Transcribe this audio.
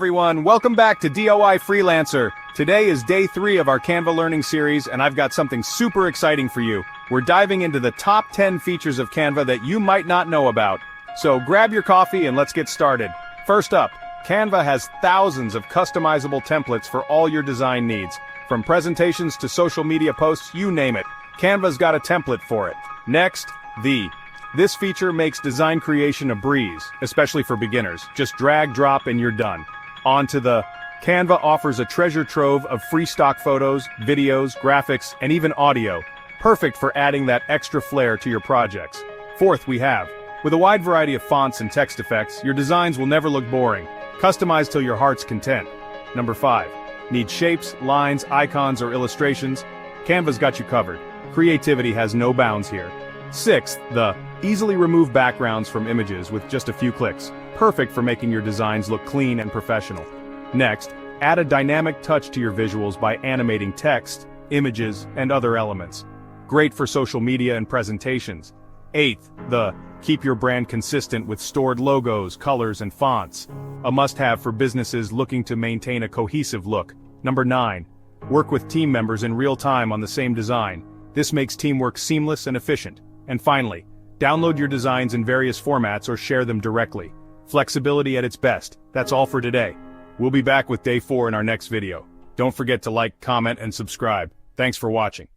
everyone, welcome back to DIY Freelancer. Today is day 3 of our Canva learning series, and I've got something super exciting for you. We're diving into the top 10 features of Canva that you might not know about. So grab your coffee and let's get started. First up, Canva has thousands of customizable templates for all your design needs. From presentations to social media posts, you name it, Canva's got a template for it. Next, This feature makes design creation a breeze, especially for beginners. Just drag, drop, and you're done. On to the Canva offers a treasure trove of free stock photos, videos, graphics, and even audio. Perfect for adding that extra flair to your projects. Fourth, with a wide variety of fonts and text effects, your designs will never look boring. Customize till your heart's content. Number 5. Need shapes, lines, icons, or illustrations? Canva's got you covered. Creativity has no bounds here. Sixth, easily remove backgrounds from images with just a few clicks. Perfect for making your designs look clean and professional. Next, add a dynamic touch to your visuals by animating text, images, and other elements. Great for social media and presentations. Eighth, keep your brand consistent with stored logos, colors, and fonts. A must-have for businesses looking to maintain a cohesive look. Number 9. Work with team members in real time on the same design. This makes teamwork seamless and efficient. And finally, download your designs in various formats or share them directly. Flexibility at its best. That's all for today. We'll be back with day 4 in our next video. Don't forget to like, comment, and subscribe. Thanks for watching.